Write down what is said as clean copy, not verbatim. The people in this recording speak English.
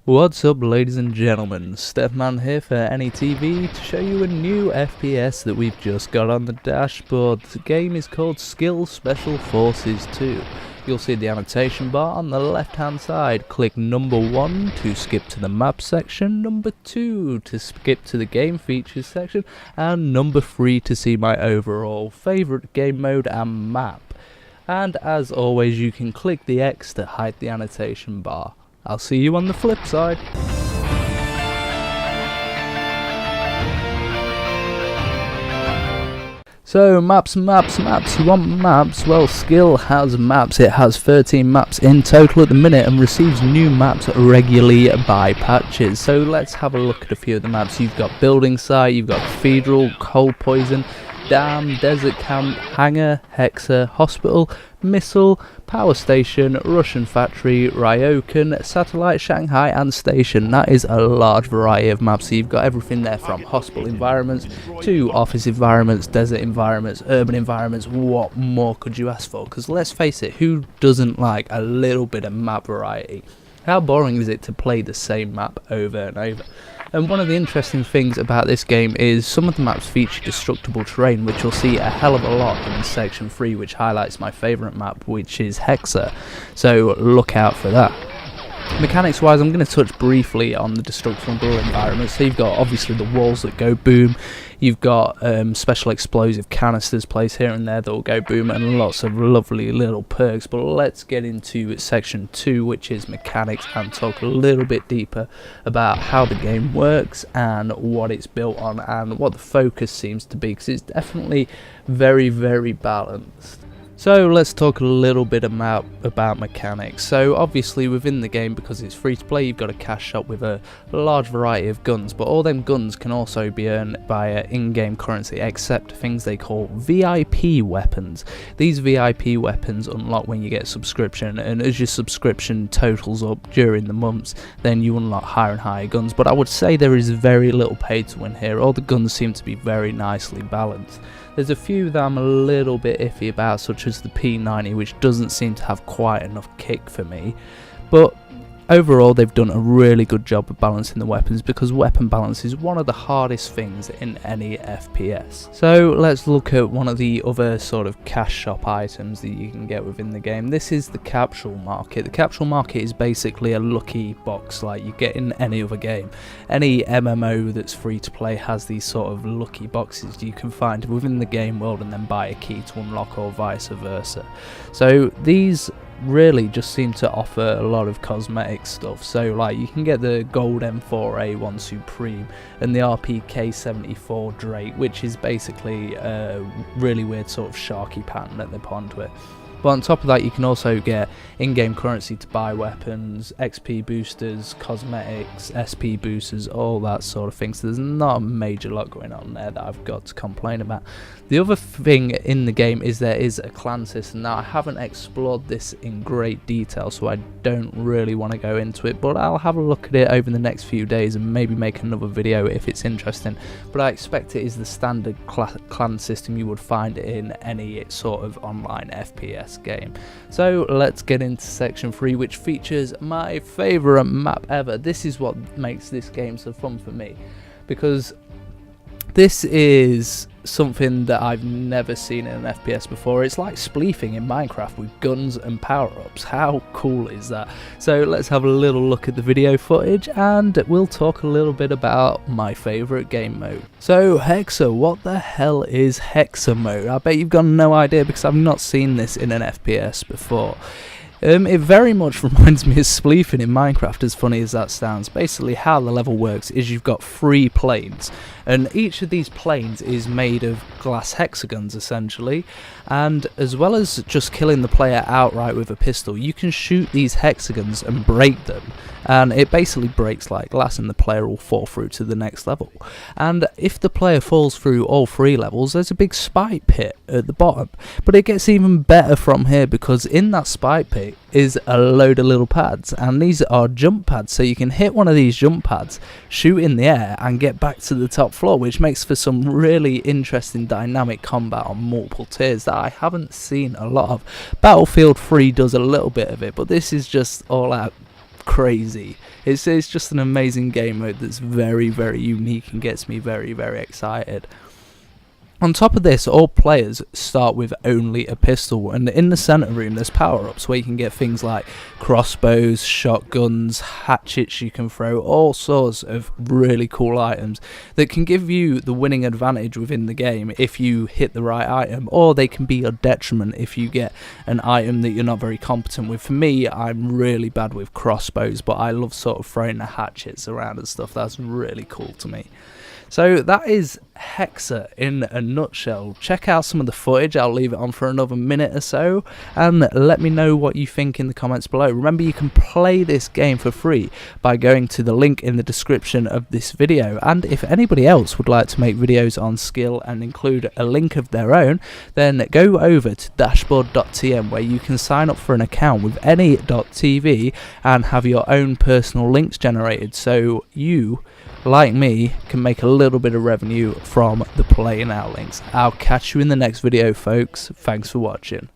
What's up, ladies and gentlemen? Stepman here for NETV to show you a new FPS that we've just got on the dashboard. The game is called Special Forces 2. You'll see the annotation bar on the left hand side. Click number 1 to skip to the map section, number 2 to skip to the game features section, and number 3 to see my overall favourite game mode and map. And as always, you can click the X to hide the annotation bar. I'll see you on the flip side. So maps, you want maps? Well, Skill has maps. It has 13 maps in total at the minute and receives new maps regularly by patches. So let's have a look at a few of the maps. You've got Building Site, you've got Cathedral, Coal Poison, Dam, Desert Camp, Hangar, Hexa, Hospital, Missile, Power Station, Russian Factory, Ryokan, Satellite, Shanghai and Station. That is a large variety of maps, so you've got everything there from hospital environments to office environments, desert environments, urban environments. What more could you ask for? Because let's face it, who doesn't like a little bit of map variety? How boring is it to play the same map over and over? And one of the interesting things about this game is some of the maps feature destructible terrain, which you'll see a hell of a lot in section 3, which highlights my favourite map, which is Hexa. So look out for that. Mechanics wise, I'm going to touch briefly on the destructible environment. So you've got obviously the walls that go boom, you've got special explosive canisters placed here and there that will go boom, and lots of lovely little perks. But let's get into section 2, which is mechanics, and talk a little bit deeper about how the game works and what it's built on and what the focus seems to be, because it's definitely very, very balanced. So let's talk a little bit about mechanics. So obviously within the game, because it's free to play, you've got a cash shop with a large variety of guns, but all them guns can also be earned via in-game currency, except things they call VIP weapons. These VIP weapons unlock when you get a subscription, and as your subscription totals up during the months, then you unlock higher and higher guns. But I would say there is very little pay to win here. All the guns seem to be very nicely balanced. There's a few that I'm a little bit iffy about, such as the P90, which doesn't seem to have quite enough kick for me, but overall they've done a really good job of balancing the weapons, because weapon balance is one of the hardest things in any FPS. So let's look at one of the other sort of cash shop items that you can get within the game. This is the capsule market. The capsule market is basically a lucky box like you get in any other game. Any MMO that's free to play has these sort of lucky boxes you can find within the game world and then buy a key to unlock, or vice versa. So these really just seem to offer a lot of cosmetic stuff. So like you can get the gold M4A1 Supreme and the RPK74 Drake, which is basically a really weird sort of sharky pattern at the put onto it. But on top of that, you can also get in-game currency to buy weapons, XP boosters, cosmetics, SP boosters, all that sort of thing. So there's not a major lot going on there that I've got to complain about. The other thing in the game is there is a clan system. Now, I haven't explored this in great detail, so I don't really want to go into it, but I'll have a look at it over the next few days and maybe make another video if it's interesting. But I expect it is the standard clan system you would find in any sort of online FPS game. So let's get into section 3, which features my favourite map ever. This is what makes this game so fun for me, because this is something that I've never seen in an FPS before. It's like spleefing in Minecraft with guns and power-ups. How cool is that? So let's have a little look at the video footage and we'll talk a little bit about my favourite game mode. So Hexa, what the hell is Hexa mode? I bet you've got no idea, because I've not seen this in an FPS before. It very much reminds me of spleefing in Minecraft, as funny as that sounds. Basically how the level works is you've got 3 planes, and each of these planes is made of glass hexagons essentially, and as well as just killing the player outright with a pistol, you can shoot these hexagons and break them, and it basically breaks like glass and the player will fall through to the next level. And if the player falls through all 3 levels, there's a big spike pit at the bottom, but it gets even better from here, because in that spike pit is a load of little pads, and these are jump pads, so you can hit one of these jump pads, shoot in the air and get back to the top floor, which makes for some really interesting dynamic combat on multiple tiers that I haven't seen a lot of. Battlefield 3 does a little bit of it, but this is just all out crazy. It's just an amazing game mode that's very, very unique and gets me very, very excited. On top of this, all players start with only a pistol, and in the centre room there's power-ups where you can get things like crossbows, shotguns, hatchets you can throw, all sorts of really cool items that can give you the winning advantage within the game if you hit the right item, or they can be your detriment if you get an item that you're not very competent with. For me, I'm really bad with crossbows, but I love sort of throwing the hatchets around and stuff. That's really cool to me. So that is Hexa in a nutshell. Check out some of the footage. I'll leave it on for another minute or so, and let me know what you think in the comments below. Remember, you can play this game for free by going to the link in the description of this video, and if anybody else would like to make videos on skill and include a link of their own, then go over to dashboard.tm where you can sign up for an account with any .tv and have your own personal links generated, so you, like me, can make a little bit of revenue from the play now links. I'll catch you in the next video, folks. Thanks for watching.